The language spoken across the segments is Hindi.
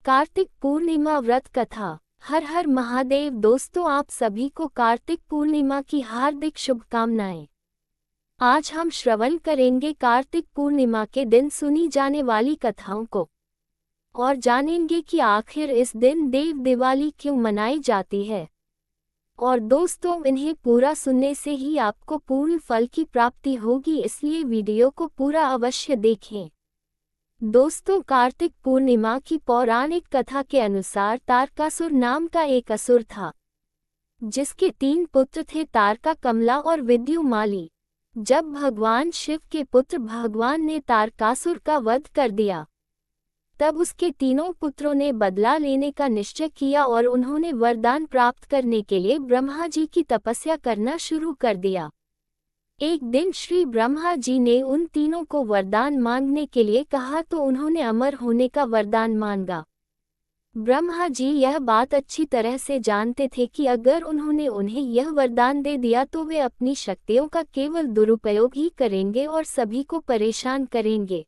कार्तिक पूर्णिमा व्रत कथा। हर हर महादेव। दोस्तों, आप सभी को कार्तिक पूर्णिमा की हार्दिक शुभकामनाएं। आज हम श्रवण करेंगे कार्तिक पूर्णिमा के दिन सुनी जाने वाली कथाओं को और जानेंगे कि आखिर इस दिन देव दिवाली क्यों मनाई जाती है। और दोस्तों, इन्हें पूरा सुनने से ही आपको पूर्ण फल की प्राप्ति होगी, इसलिए वीडियो को पूरा अवश्य देखें। दोस्तों, कार्तिक पूर्णिमा की पौराणिक कथा के अनुसार तारकासुर नाम का एक असुर था, जिसके 3 पुत्र थे, तारका, कमला और विद्युमाली। जब भगवान शिव के पुत्र भगवान ने तारकासुर का वध कर दिया, तब उसके तीनों पुत्रों ने बदला लेने का निश्चय किया और उन्होंने वरदान प्राप्त करने के लिए ब्रह्मा जी की तपस्या करना शुरू कर दिया। एक दिन श्री ब्रह्मा जी ने उन तीनों को वरदान मांगने के लिए कहा तो उन्होंने अमर होने का वरदान मांगा। ब्रह्मा जी यह बात अच्छी तरह से जानते थे कि अगर उन्होंने उन्हें यह वरदान दे दिया तो वे अपनी शक्तियों का केवल दुरुपयोग ही करेंगे और सभी को परेशान करेंगे।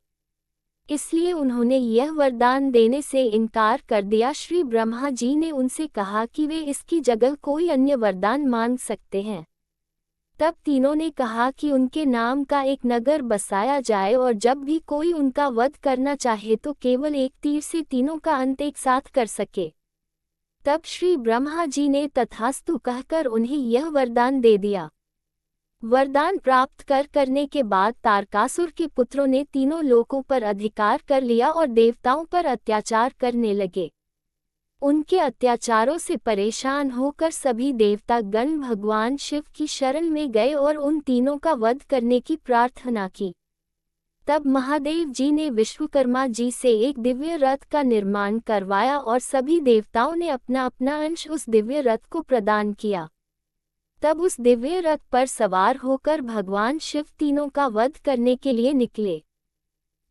इसलिए उन्होंने यह वरदान देने से इनकार कर दिया। श्री ब्रह्मा जी ने उनसे कहा कि वे इसकी जगह कोई अन्य वरदान मांग सकते हैं। तब तीनों ने कहा कि उनके नाम का एक नगर बसाया जाए और जब भी कोई उनका वध करना चाहे तो केवल एक तीर से तीनों का अंत एक साथ कर सके। तब श्री ब्रह्मा जी ने तथास्तु कहकर उन्हें यह वरदान दे दिया। वरदान प्राप्त करने के बाद तारकासुर के पुत्रों ने तीनों लोकों पर अधिकार कर लिया और देवताओं पर अत्याचार करने लगे। उनके अत्याचारों से परेशान होकर सभी देवता गण भगवान शिव की शरण में गए और उन तीनों का वध करने की प्रार्थना की। तब महादेव जी ने विश्वकर्मा जी से एक दिव्य रथ का निर्माण करवाया और सभी देवताओं ने अपना अपना अंश उस दिव्य रथ को प्रदान किया। तब उस दिव्य रथ पर सवार होकर भगवान शिव तीनों का वध करने के लिए निकले।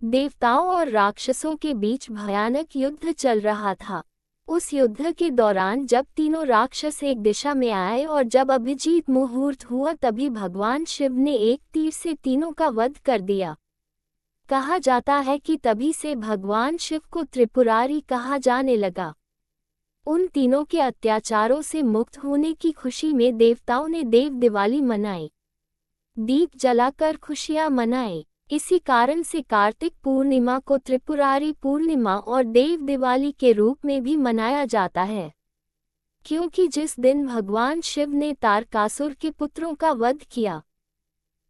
देवताओं और राक्षसों के बीच भयानक युद्ध चल रहा था। उस युद्ध के दौरान जब तीनों राक्षस एक दिशा में आए और जब अभिजीत मुहूर्त हुआ तभी भगवान शिव ने एक तीर से तीनों का वध कर दिया। कहा जाता है कि तभी से भगवान शिव को त्रिपुरारी कहा जाने लगा। उन तीनों के अत्याचारों से मुक्त होने की खुशी में देवताओं ने देव दिवाली मनाई, दीप जलाकर खुशियां मनाई। इसी कारण से कार्तिक पूर्णिमा को त्रिपुरारी पूर्णिमा और देव दिवाली के रूप में भी मनाया जाता है, क्योंकि जिस दिन भगवान शिव ने तारकासुर के पुत्रों का वध किया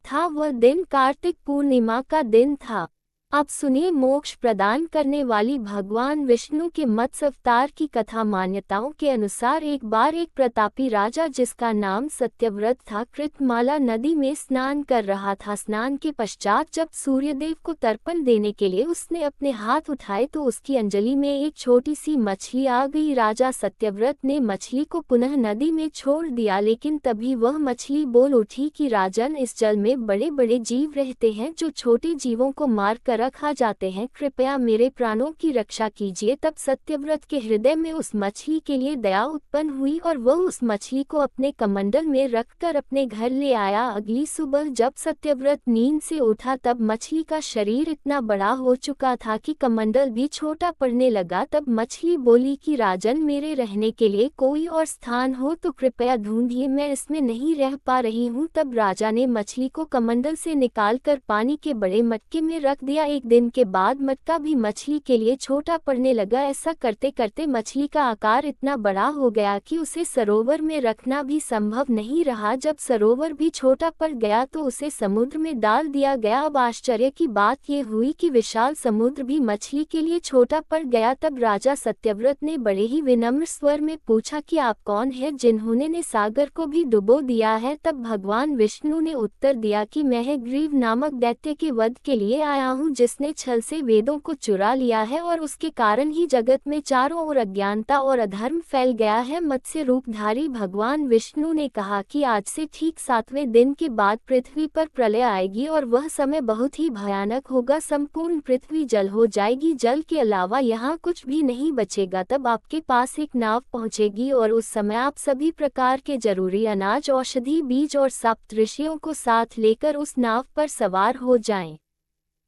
था वह दिन कार्तिक पूर्णिमा का दिन था। अब सुनिए मोक्ष प्रदान करने वाली भगवान विष्णु के मत्स्य अवतार की कथा। मान्यताओं के अनुसार एक बार एक प्रतापी राजा जिसका नाम सत्यव्रत था, कृतमाला नदी में स्नान कर रहा था। स्नान के पश्चात जब सूर्यदेव को तर्पण देने के लिए उसने अपने हाथ उठाए तो उसकी अंजलि में एक छोटी सी मछली आ गई। राजा सत्यव्रत ने मछली को पुनः नदी में छोड़ दिया, लेकिन तभी वह मछली बोल उठी कि राजन, इस जल में बड़े बड़े जीव रहते हैं जो छोटे जीवों को मार कर रखा जाते हैं, कृपया मेरे प्राणों की रक्षा कीजिए। तब सत्यव्रत के हृदय में उस मछली के लिए दया उत्पन्न हुई और वह उस मछली को अपने कमंडल में रखकर अपने घर ले आया। अगली सुबह जब सत्यव्रत नींद से उठा तब मछली का शरीर इतना बड़ा हो चुका था कि कमंडल भी छोटा पड़ने लगा। तब मछली बोली कि राजन, मेरे रहने के लिए कोई और स्थान हो तो कृपया ढूंढिए, मैं इसमें नहीं रह पा रही हूँ। तब राजा ने मछली को कमंडल से निकालकर पानी के बड़े मटके में रख दिया। एक दिन के बाद मटका भी मछली के लिए छोटा पड़ने लगा। ऐसा करते करते मछली का आकार इतना बड़ा हो गया कि उसे सरोवर में रखना भी संभव नहीं रहा। जब सरोवर भी छोटा पड़ गया तो उसे समुद्र में डाल दिया गया। अब आश्चर्य की बात यह हुई कि विशाल समुद्र भी मछली के लिए छोटा पड़ गया। तब राजा सत्यव्रत ने बड़े ही विनम्र स्वर में पूछा कि आप कौन हैं जिन्होंने ने सागर को भी डुबो दिया है। तब भगवान विष्णु ने उत्तर दिया कि मैं ग्रीव नामक दैत्य के वध के लिए आया हूँ, जिसने छल से वेदों को चुरा लिया है और उसके कारण ही जगत में चारों ओर अज्ञानता और अधर्म फैल गया है। मत्स्य रूपधारी भगवान विष्णु ने कहा कि आज से ठीक 7वें दिन के बाद पृथ्वी पर प्रलय आएगी और वह समय बहुत ही भयानक होगा। संपूर्ण पृथ्वी जल हो जाएगी, जल के अलावा यहाँ कुछ भी नहीं बचेगा। तब आपके पास एक नाव पहुँचेगी और उस समय आप सभी प्रकार के जरूरी अनाज, औषधि, बीज और सप्तऋषियों को साथ लेकर उस नाव पर सवार हो जाएं।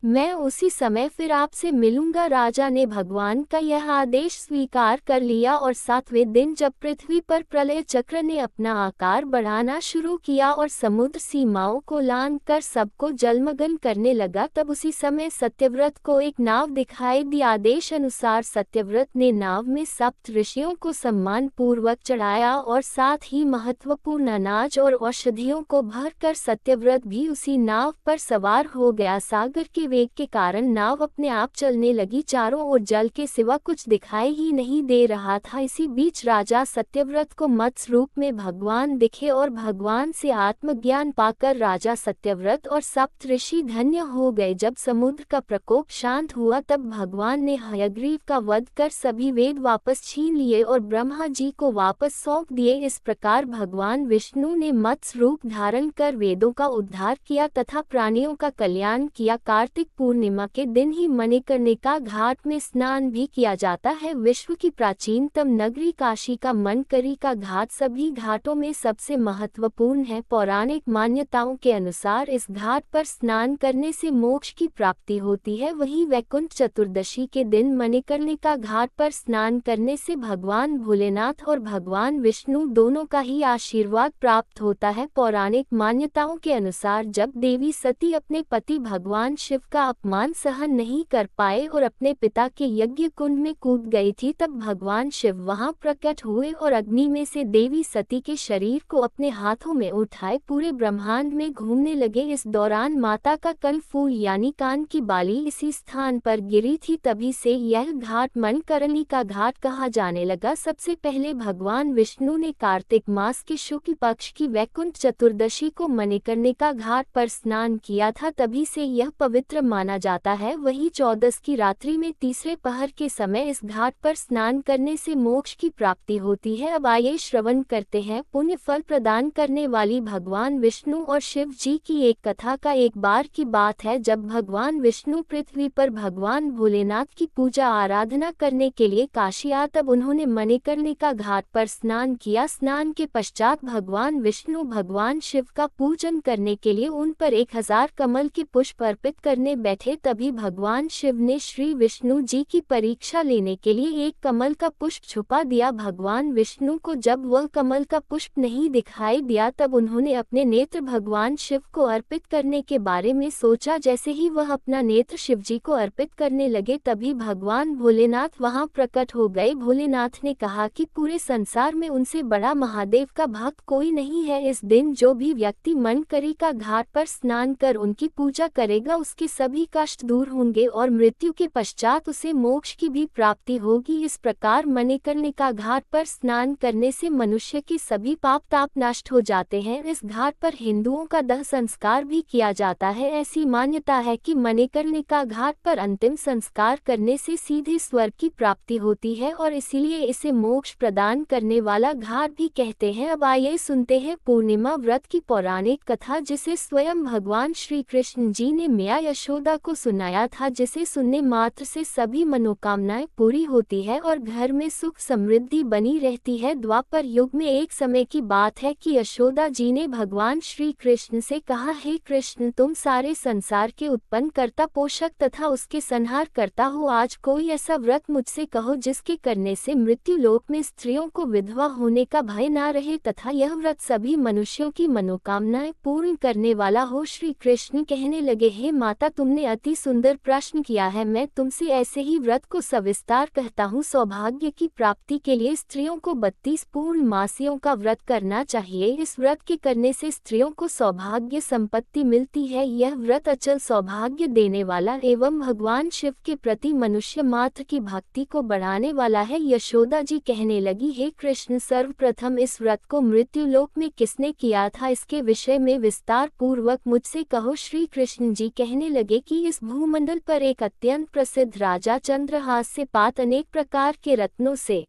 मैं उसी समय फिर आपसे मिलूंगा। राजा ने भगवान का यह आदेश स्वीकार कर लिया और 7वें दिन जब पृथ्वी पर प्रलय चक्र ने अपना आकार बढ़ाना शुरू किया और समुद्र सीमाओं को लांघ कर सबको जलमग्न करने लगा, तब उसी समय सत्यव्रत को एक नाव दिखाई दी। आदेश अनुसार सत्यव्रत ने नाव में सप्त ऋषियों को सम्मान पूर्वक चढ़ाया और साथ ही महत्वपूर्ण अनाज और औषधियों को भरकर सत्यव्रत भी उसी नाव पर सवार हो गया। सागर के वेग के कारण नाव अपने आप चलने लगी। चारों ओर जल के सिवा कुछ दिखाई ही नहीं दे रहा था। इसी बीच राजा सत्यव्रत को मत्स्य रूप में भगवान दिखे और भगवान से आत्मज्ञान पाकर राजा सत्यव्रत और सप्त ऋषि धन्य हो गए। जब समुद्र का प्रकोप शांत हुआ तब भगवान ने हयग्रीव का वध कर सभी वेद वापस छीन लिए और ब्रह्मा जी को वापस सौंप दिए। इस प्रकार भगवान विष्णु ने मत्स्य रूप धारण कर वेदों का उद्धार किया तथा प्राणियों का कल्याण किया। कार्तिक पूर्णिमा के दिन ही मणिकर्णिका घाट में स्नान भी किया जाता है। विश्व की प्राचीनतम नगरी काशी का मणिकर्णिका घाट सभी घाटों में सबसे महत्वपूर्ण है। पौराणिक मान्यताओं के अनुसार इस घाट पर स्नान करने से मोक्ष की प्राप्ति होती है। वहीं वैकुंठ चतुर्दशी के दिन मणिकर्णिका घाट पर स्नान करने से भगवान भोलेनाथ और भगवान विष्णु दोनों का ही आशीर्वाद प्राप्त होता है। पौराणिक मान्यताओं के अनुसार जब देवी सती अपने पति भगवान शिव का अपमान सहन नहीं कर पाए और अपने पिता के यज्ञ कुंड में कूद गई थी, तब भगवान शिव वहां प्रकट हुए और अग्नि में से देवी सती के शरीर को अपने हाथों में उठाए पूरे ब्रह्मांड में घूमने लगे। इस दौरान माता का कर्णफूल यानी कान की बाली इसी स्थान पर गिरी थी। तभी से यह घाट मणिकर्णिका घाट कहा जाने लगा। सबसे पहले भगवान विष्णु ने कार्तिक मास के शुक्ल पक्ष की वैकुंठ चतुर्दशी को मणिकर्णिका घाट पर स्नान किया था, तभी से यह पवित्र माना जाता है। वही 14 की रात्रि में तीसरे पहर के समय इस घाट पर स्नान करने से मोक्ष की प्राप्ति होती है। अब आइए श्रवण करते हैं पुण्य फल प्रदान करने वाली भगवान विष्णु और शिव जी की एक कथा का। एक बार की बात है जब भगवान विष्णु पृथ्वी पर भगवान भोलेनाथ की पूजा आराधना करने के लिए काशी आए, तब उन्होंने मणिकर्णिका घाट पर स्नान किया। स्नान के पश्चात भगवान विष्णु भगवान शिव का पूजन करने के लिए उन पर 1000 कमल के पुष्प अर्पित करने बैठे। तभी भगवान शिव ने श्री विष्णु जी की परीक्षा लेने के लिए एक कमल का पुष्प छुपा दिया। भगवान विष्णु को जब वह कमल का पुष्प नहीं दिखाई दिया, तब उन्होंने अपने नेत्र भगवान शिव को अर्पित करने के बारे में सोचा। जैसे ही वह अपना नेत्र शिव जी को अर्पित करने लगे, तभी भगवान भोलेनाथ वहां प्रकट हो गए। भोलेनाथ ने कहा कि पूरे संसार में उनसे बड़ा महादेव का भक्त कोई नहीं है। इस दिन जो भी व्यक्ति मणिकर्णिका घाट पर स्नान कर उनकी पूजा करेगा, उसके सभी कष्ट दूर होंगे और मृत्यु के पश्चात उसे मोक्ष की भी प्राप्ति होगी। इस प्रकार मणिकर्णिका घाट पर स्नान करने से मनुष्य के सभी पाप ताप नष्ट हो जाते हैं। इस घाट पर हिंदुओं का दाह संस्कार भी किया जाता है। ऐसी मान्यता है कि मणिकर्णिका घाट पर अंतिम संस्कार करने से सीधे स्वर्ग की प्राप्ति होती है और इसीलिए इसे मोक्ष प्रदान करने वाला घाट भी कहते हैं। अब आइए सुनते हैं पूर्णिमा व्रत की पौराणिक कथा, जिसे स्वयं भगवान श्री कृष्ण जी ने मैया यशोदा को सुनाया था, जिसे सुनने मात्र से सभी मनोकामनाएं पूरी होती है और घर में सुख समृद्धि बनी रहती है। द्वापर युग में एक समय की बात है कि यशोदा जी ने भगवान श्री कृष्ण से कहा, हे कृष्ण, तुम सारे संसार के उत्पन्न कर्ता पोषक तथा उसके संहार करता हो। आज कोई ऐसा व्रत मुझसे कहो जिसके करने से मृत्यु लोक में स्त्रियों को विधवा होने का भय ना रहे तथा यह व्रत सभी मनुष्यों की मनोकामनाएं पूर्ण करने वाला हो। श्री कृष्ण कहने लगे, हे माता, तुमने अति सुंदर प्रश्न किया है। मैं तुमसे ऐसे ही व्रत को सविस्तार कहता हूँ। सौभाग्य की प्राप्ति के लिए स्त्रियों को 32 पूर्ण मासियों का व्रत करना चाहिए। इस व्रत के करने से स्त्रियों को सौभाग्य संपत्ति मिलती है। यह व्रत अचल सौभाग्य देने वाला एवं भगवान शिव के प्रति मनुष्य मात्र की भक्ति को बढ़ाने वाला है। यशोदा जी कहने लगी, हे कृष्ण, सर्वप्रथम इस व्रत को मृत्यु लोक में किसने किया था, इसके विषय में विस्तार पूर्वक मुझसे कहो। श्री कृष्ण जी कहने लगे कि इस भूमंडल पर एक अत्यंत प्रसिद्ध राजा चंद्रहास से पात अनेक प्रकार के रत्नों से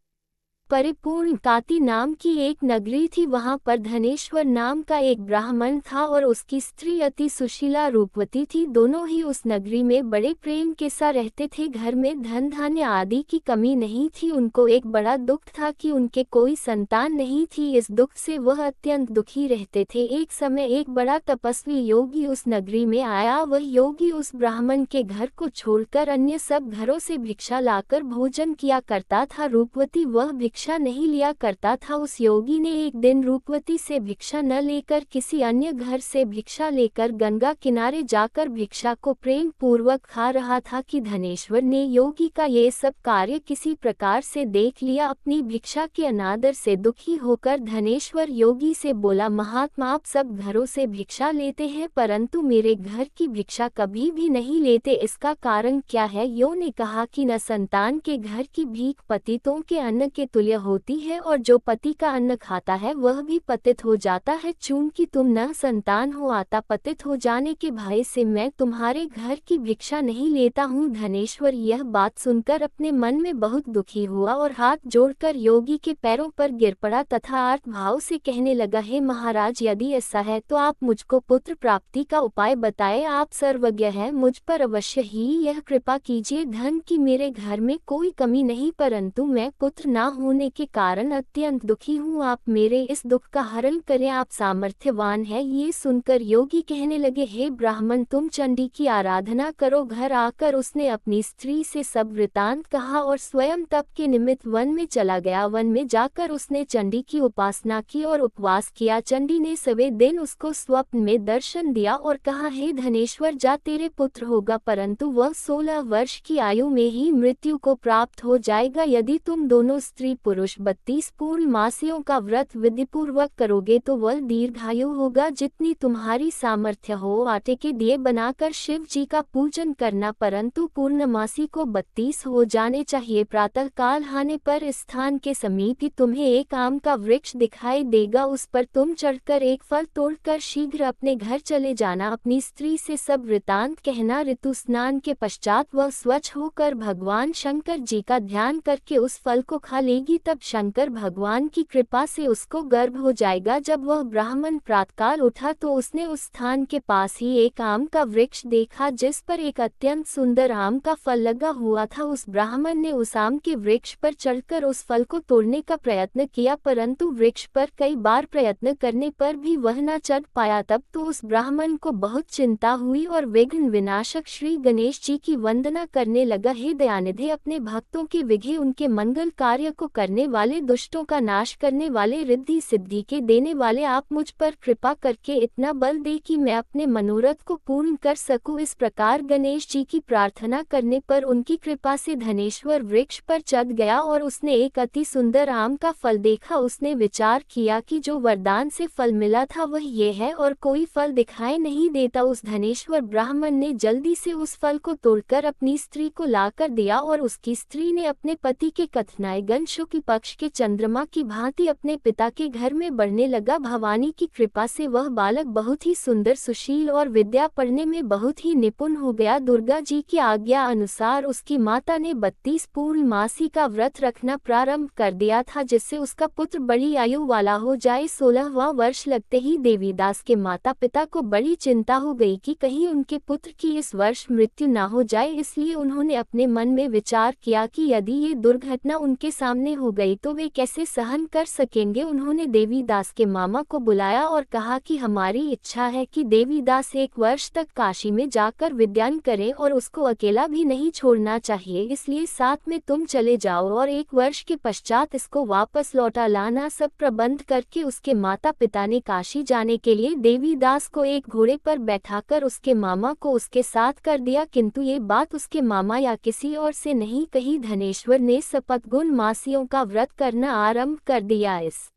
परिपूर्ण काती नाम की एक नगरी थी। वहां पर धनेश्वर नाम का एक ब्राह्मण था और उसकी स्त्री अति सुशीला रूपवती थी। दोनों ही उस नगरी में बड़े प्रेम के साथ रहते थे। घर में धन धान्य आदि की कमी नहीं थी। उनको एक बड़ा दुख था कि उनके कोई संतान नहीं थी। इस दुख से वह अत्यंत दुखी रहते थे। एक समय एक बड़ा तपस्वी योगी उस नगरी में आया। वह योगी उस ब्राह्मण के घर को छोड़कर अन्य सब घरों से भिक्षा लाकर भोजन किया करता था। रूपवती वह भिक्षा नहीं लिया करता था। उस योगी ने एक दिन रूपवती से भिक्षा न लेकर किसी अन्य घर से भिक्षा लेकर गंगा किनारे जाकर भिक्षा को प्रेम पूर्वक खा रहा था कि धनेश्वर ने योगी का ये सब कार्य किसी प्रकार से देख लिया। अपनी भिक्षा के अनादर से दुखी होकर धनेश्वर योगी से बोला, महात्मा, आप सब घरों से भिक्षा लेते हैं परंतु मेरे घर की भिक्षा कभी भी नहीं लेते, इसका कारण क्या है? यो ने कहा कि न संतान के घर की भीख पतितों के अन्न के तुल्य होती है और जो पति का अन्न खाता है वह भी पतित हो जाता है। चूंकि तुम न संतान हो, आता पतित हो जाने के भय से मैं तुम्हारे घर की भिक्षा नहीं लेता हूँ। धनेश्वर यह बात सुनकर अपने मन में बहुत दुखी हुआ और हाथ जोड़कर योगी के पैरों पर गिर पड़ा तथा आर्त भाव से कहने लगा, हे महाराज, यदि ऐसा है तो आप मुझको पुत्र प्राप्ति का उपाय बताएं। आप सर्वज्ञ हैं, मुझ पर अवश्य ही यह कृपा कीजिए। धन की मेरे घर में कोई कमी नहीं परंतु मैं पुत्र ना होने के कारण अत्यंत दुखी हूँ। आप मेरे इस दुख का हरण करें, आप सामर्थ्यवान हैं। ये सुनकर योगी कहने लगे, हे ब्राह्मण, तुम चंडी की आराधना करो। घर आकर उसने अपनी स्त्री से सब वृतांत कहा और स्वयं तप के निमित्त वन में चला गया। वन में जाकर उसने चंडी की उपासना की और उपवास किया। चंडी ने सवे दिन उसको स्वप्न में दर्शन दिया और कहा, हे धनेश्वर, जा, तेरे पुत्र होगा परंतु वह 16 वर्ष की आयु में ही मृत्यु को प्राप्त हो जाएगा। यदि तुम दोनों स्त्री पुरुष 32 पूर्णमासियों का व्रत विधिपूर्वक करोगे तो वह दीर्घायु होगा। जितनी तुम्हारी सामर्थ्य हो आटे के दिए बनाकर शिव जी का पूजन करना, परंतु पूर्णमासी को 32 हो जाने चाहिए। प्रातः काल आने पर स्थान के समीप ही तुम्हें एक आम का वृक्ष दिखाई देगा, उस पर तुम चढ़कर एक फल तोड़कर शीघ्र अपने घर चले जाना। अपनी स्त्री से सब वृतांत कहना। ऋतु स्नान के पश्चात वह स्वच्छ होकर भगवान शंकर जी का ध्यान करके उस फल को खा लेगी, तब शंकर भगवान की कृपा से उसको गर्भ हो जाएगा। जब वह ब्राह्मण प्रातःकाल उठा तो उसने उस स्थान के पास ही एक आम का वृक्ष देखा जिस पर एक अत्यंत सुंदर आम का फल लगा हुआ था। उस ब्राह्मण ने उस आम के वृक्ष पर चढ़कर उस फल को तोड़ने का प्रयत्न किया परंतु वृक्ष पर कई बार प्रयत्न करने पर भी वह न चढ़ पाया। तब तो उस ब्राह्मण को बहुत चिंता हुई और विघ्न विनाशक श्री गणेश जी की वंदना करने लगा। हे दयानिधि, अपने भक्तों के विघ्न, उनके मंगल कार्य को करने वाले, दुष्टों का नाश करने वाले, रिद्धि सिद्धि के देने वाले, आप मुझ पर कृपा करके इतना बल दे कि मैं अपने मनोरथ को पूर्ण कर सकूं। इस प्रकार गणेश जी की प्रार्थना करने पर उनकी कृपा से धनेश्वर वृक्ष पर चढ़ गया और उसने एक अति सुंदर आम का फल देखा। उसने विचार किया कि जो वरदान से फल मिला था वह ये है और कोई फल दिखाई नहीं देता। उस धनेश्वर ब्राह्मण ने जल्दी से उस फल को तोड़कर अपनी स्त्री को लाकर दिया और उसकी स्त्री ने अपने पति के कथनाएगन शुक्ल पक्ष के चंद्रमा की भांति अपने पिता के घर में बढ़ने लगा। भवानी की कृपा से वह बालक बहुत ही सुंदर, सुशील और विद्या पढ़ने में बहुत ही निपुण हो गया। दुर्गा जी की आज्ञा अनुसार उसकी माता ने 32 पूर्णमासी का व्रत रखना प्रारंभ कर दिया था जिससे उसका पुत्र बड़ी आयु वाला हो जाए। 16वां वर्ष लगते ही देवीदास के माता पिता को बड़ी चिंता हो गई कि कहीं उनके पुत्र की इस वर्ष मृत्यु न हो जाए। इसलिए उन्होंने अपने मन में विचार किया कि यदि ये दुर्घटना उनके सामने हो गई तो वे कैसे सहन कर सकेंगे। उन्होंने देवीदास के मामा को बुलाया और कहा कि हमारी इच्छा है कि देवीदास 1 वर्ष तक काशी में जाकर विद्यान करें और उसको अकेला भी नहीं छोड़ना चाहिए, इसलिए साथ में तुम चले जाओ और 1 वर्ष के पश्चात इसको वापस लौटा लाना। सब प्रबंध करके उसके माता पिता ने काशी जाने के लिए देवीदास को एक घोड़े पर बैठाकर उसके मामा को उसके साथ कर दिया, किंतु ये बात उसके मामा या किसी और से नहीं कही। धनेश्वर ने शपथ गुण मासियों का व्रत करना आरंभ कर दिया। इस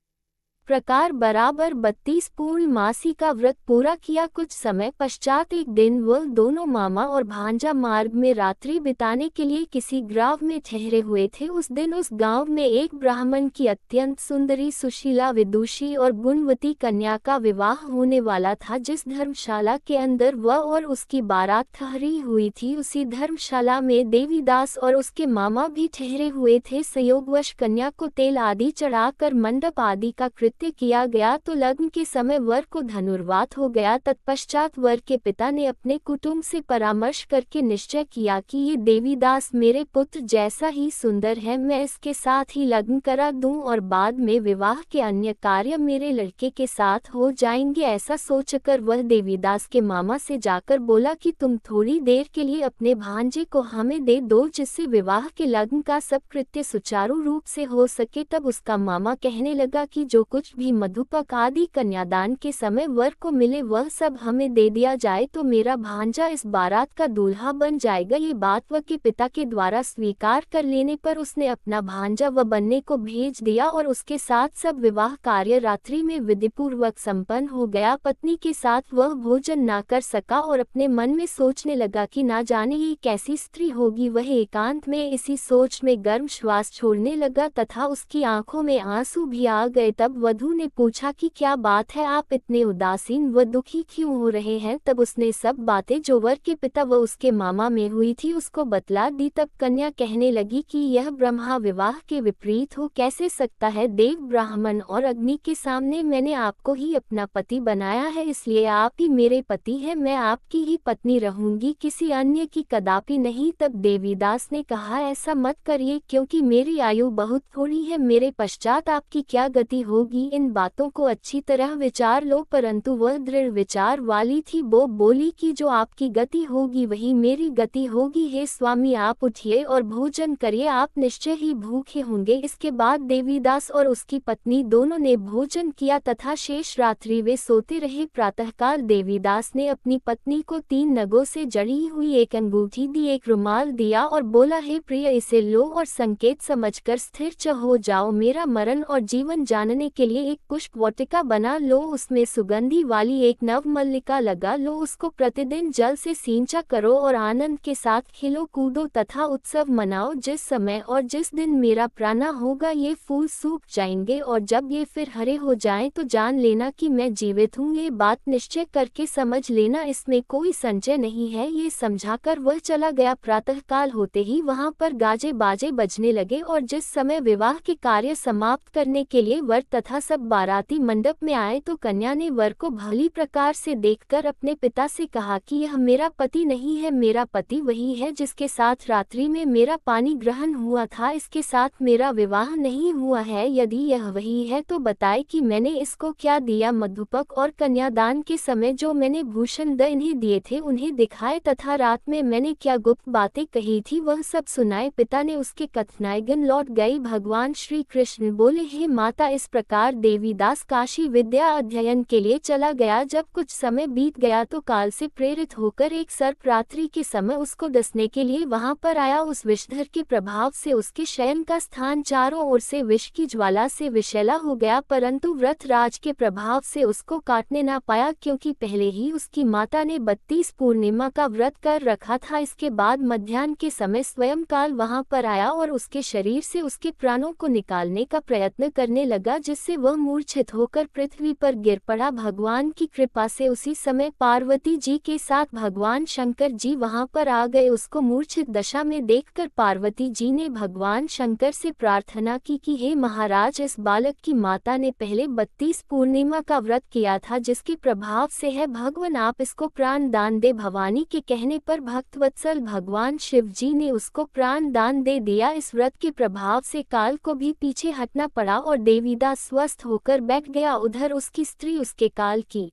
प्रकार बराबर 32 पूर्णमासी का व्रत पूरा किया। कुछ समय पश्चात एक दिन वह दोनों मामा और भांजा मार्ग में रात्रि बिताने के लिए किसी गांव में ठहरे हुए थे। उस दिन उस गांव में एक ब्राह्मण की अत्यंत सुंदरी, सुशीला, विदुषी और गुणवती कन्या का विवाह होने वाला था। जिस धर्मशाला के अंदर वह और उसकी बारात ठहरी हुई थी, उसी धर्मशाला में देवीदास और उसके मामा भी ठहरे हुए थे। संयोगवश कन्या को तेल आदि चढ़ाकर मंडप आदि का कृत्य किया गया तो लग्न के समय वर को धनुर्वात हो गया। तत्पश्चात वर के पिता ने अपने कुटुंब से परामर्श करके निश्चय किया कि ये देवीदास मेरे पुत्र जैसा ही सुंदर है, मैं इसके साथ ही लग्न करा दूं और बाद में विवाह के अन्य कार्य मेरे लड़के के साथ हो जाएंगे। ऐसा सोचकर वह देवीदास के मामा से जाकर बोला कि तुम थोड़ी देर के लिए अपने भांजे को हमें दे दो, जिससे विवाह के लग्न का सब कृत्य सुचारू रूप से हो सके। तब उसका मामा कहने लगा कि जो कुछ भी मधुपक आदि कन्यादान के समय वर को मिले वह सब हमें दे दिया जाए तो मेरा भांजा इस बारात का दूल्हा बन जाएगा। ये बात वह के पिता के द्वारा स्वीकार कर लेने पर उसने अपना भांजा वह बनने को भेज दिया और उसके साथ सब विवाह कार्य रात्रि में विधिपूर्वक संपन्न हो गया। पत्नी के साथ वह भोजन ना कर सका और अपने मन में सोचने लगा कि ना जाने ये कैसी स्त्री होगी। वह एकांत में इसी सोच में गर्म श्वास छोड़ने लगा तथा उसकी आंखों में आंसू भी आ गए। तब वधू ने पूछा कि क्या बात है, आप इतने उदासीन व दुखी क्यों हो रहे हैं। तब उसने सब बातें जो वर के पिता व उसके मामा में हुई थी उसको बतला दी। तब कन्या कहने लगी कि यह ब्रह्मा विवाह के विपरीत हो कैसे सकता है। देव, ब्राह्मण और अग्नि के सामने मैंने आपको ही अपना पति बनाया है, इसलिए आप ही मेरे पति हैं, मैं आपकी ही पत्नी रहूंगी, किसी अन्य की कदापि नहीं। तब देवीदास ने कहा ऐसा मत करिए, क्योंकि मेरी आयु बहुत थोड़ी है, मेरे पश्चात आपकी क्या गति होगी। इन बातों को अच्छी तरह विचार लो। परंतु वह दृढ़ विचार वाली थी। वो बोली कि जो आपकी गति होगी वही मेरी गति होगी। हे स्वामी, आप उठिए और भोजन करिए, आप निश्चय ही भूखे होंगे। इसके बाद देवीदास और उसकी पत्नी दोनों ने भोजन किया तथा शेष रात्रि वे सोते रहे। प्रातःकाल देवीदास ने अपनी पत्नी को 3 नगों से जड़ी हुई एक अंगूठी दी, एक रुमाल दिया और बोला, हे प्रिय, इसे लो और संकेत समझकर स्थिर हो जाओ। मेरा मरण और जीवन जानने के लिए एक पुष्प वाटिका बना लो, उसमें सुगंधी वाली एक नव मल्लिका लगा लो, उसको प्रतिदिन जल से सिंचा करो और आनंद के साथ खेलो कूदो तथा उत्सव मनाओ। जिस समय और जिस दिन मेरा प्राण होगा ये फूल सूख जाएंगे और जब ये फिर हरे हो जाएं तो जान लेना कि मैं जीवित हूँ। ये बात निश्चय करके समझ लेना, इसमें कोई संशय नहीं है। ये समझाकर वह चला गया। प्रातःकाल होते ही वहां पर गाजे बाजे बजने लगे और जिस समय विवाह के कार्य समाप्त करने के लिए वर तथा सब बाराती मंडप में आए तो कन्या ने वर को भली प्रकार से देखकर अपने पिता से कहा कि यह मेरा पति नहीं है, मेरा पति वही है जिसके साथ रात्रि में मेरा पानी ग्रहण हुआ था, इसके साथ मेरा विवाह नहीं हुआ है। यदि यह वही है तो बताए कि मैंने इसको क्या दिया। मधुपक और कन्यादान के समय जो मैंने भूषण द इन्हें दिए थे उन्हें दिखाए तथा रात में मैंने क्या गुप्त बातें कही थी वह सब सुनाए। पिता ने उसके कथनाएगन लौट गई। भगवान श्री कृष्ण बोले, हे माता, इस प्रकार देवीदास काशी विद्या अध्ययन के लिए चला गया। जब कुछ समय बीत गया तो काल से प्रेरित होकर एक सर्प रात्रि के समय उसको डसने के लिए वहां पर आया। उस विषधर के प्रभाव से उसके शयन का स्थान चारों ओर से विष की ज्वाला से विषैला हो गया, परंतु व्रतराज के प्रभाव से उसको काटने ना पाया, क्योंकि पहले ही उसकी माता ने 32 पूर्णिमा का व्रत कर रखा था। इसके बाद मध्याह्न के समय स्वयं काल वहां पर आया और उसके शरीर से उसके प्राणों को निकालने का प्रयत्न करने लगा, जिससे वह मूर्छित होकर पृथ्वी पर गिर पड़ा। भगवान की कृपा से उसी समय पार्वती जी के साथ भगवान शंकर जी वहां पर आ गए। उसको मूर्छित दशा में देखकर पार्वती जी ने भगवान शंकर से प्रार्थना की कि हे महाराज, इस बालक की माता ने पहले 32 पूर्णिमा का व्रत किया था, जिसके प्रभाव से है भगवान आप इसको प्राण दान दे। भवानी के कहने पर भक्तवत्सल भगवान शिव जी ने उसको प्राण दान दे दिया। इस व्रत के प्रभाव से काल को भी पीछे हटना पड़ा और देवीदास स्वस्थ होकर बैठ गया। उधर उसकी स्त्री उसके काल की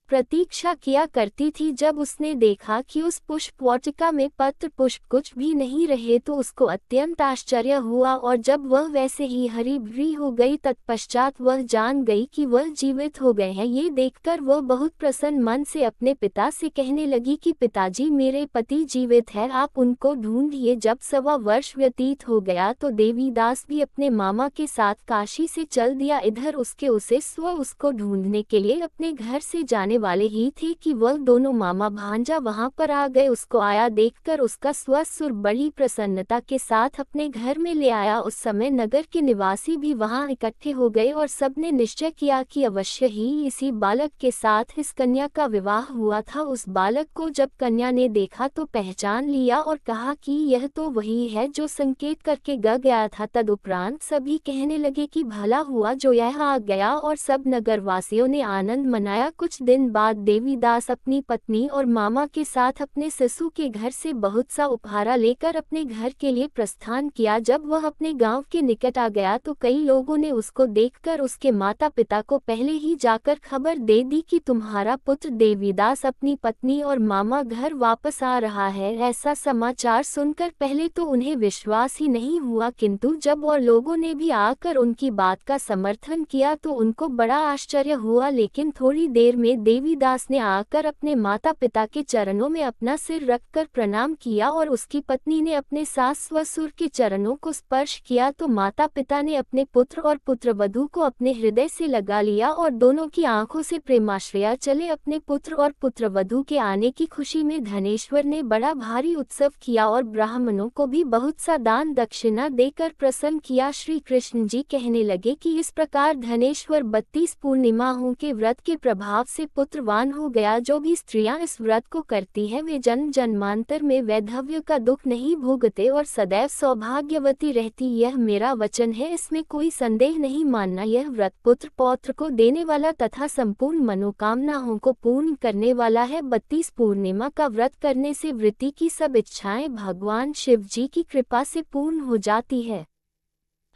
प्रतीक्षा किया करती थी। जब उसने देखा कि उस पुष्प वाटिका में पत्र पुष्प कुछ भी नहीं रहे तो उसको अत्यंत आश्चर्य हुआ, और जब वह वैसे ही हरी भरी हो गई तत्पश्चात वह जान गई कि वह जीवित हो गए हैं। ये देखकर वह बहुत प्रसन्न मन से अपने पिता से कहने लगी कि पिताजी, मेरे पति जीवित है, आप उनको ढूंढिए। जब 1.25 वर्ष व्यतीत हो गया तो देवीदास भी अपने मामा के साथ काशी से चल दिया। इधर उसको ढूंढने के लिए अपने घर से जाने वाले ही थे कि वह दोनों मामा भांजा वहां पर आ गए। उसको आया देखकर उसका ससुर बड़ी प्रसन्नता के साथ अपने घर में ले आया। उस समय नगर के निवासी भी वहां इकट्ठे हो गए और सबने निश्चय किया कि अवश्य ही इसी बालक के साथ इस कन्या का विवाह हुआ था। उस बालक को जब कन्या ने देखा तो पहचान लिया और कहा कि यह तो वही है जो संकेत करके गया था। तदुपरांत सभी कहने लगे कि भला हुआ जो यह आ गया, और सब नगरवासियों ने आनंद मनाया। कुछ दिन बाद देवीदास अपनी पत्नी और मामा के साथ अपने ससुर के घर से बहुत सा उपहारा लेकर अपने घर के लिए प्रस्थान किया। जब वह अपने गांव के निकट आ गया तो कई लोगों ने उसको देखकर उसके माता पिता को पहले ही जाकर खबर दे दी कि तुम्हारा पुत्र देवीदास अपनी पत्नी और मामा घर वापस आ रहा है। ऐसा समाचार सुनकर पहले तो उन्हें विश्वास ही नहीं हुआ, किंतु जब और लोगों ने भी आकर उनकी बात का समर्थन किया तो उनको बड़ा आश्चर्य हुआ। लेकिन थोड़ी देर में देवीदास ने आकर अपने माता पिता के चरणों में अपना सिर रखकर प्रणाम किया और उसकी पत्नी ने अपने सास ससुर के चरणों को स्पर्श किया तो माता पिता ने अपने पुत्र और पुत्रवधू को अपने हृदय से लगा लिया और दोनों की आंखों से प्रेमाश्रया चले। अपने पुत्र और पुत्रवधू के आने की खुशी में धनेश्वर ने बड़ा भारी उत्सव किया और ब्राह्मणों को भी बहुत सा दान दक्षिणा देकर प्रसन्न किया। श्री कृष्ण जी कहने लगे कि इस प्रकार धनेश्वर 32 पूर्णिमाओं के व्रत के प्रभाव से पुत्रवान हो गया। जो भी स्त्रियां इस व्रत को करती हैं वे जन्म जन्मांतर में वैधव्य का दुख नहीं भोगते और सदैव सौभाग्यवती रहती। यह मेरा वचन है, इसमें कोई संदेह नहीं मानना। यह व्रत पुत्र पौत्र को देने वाला तथा संपूर्ण मनोकामनाओं को पूर्ण करने वाला है। 32 पूर्णिमा का व्रत करने से वृत्ति की सब इच्छाएं भगवान शिव जी की कृपा से पूर्ण हो जाती है।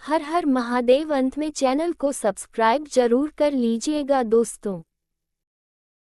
हर हर महादेव। अंत में चैनल को सब्सक्राइब जरूर कर लीजिएगा दोस्तों।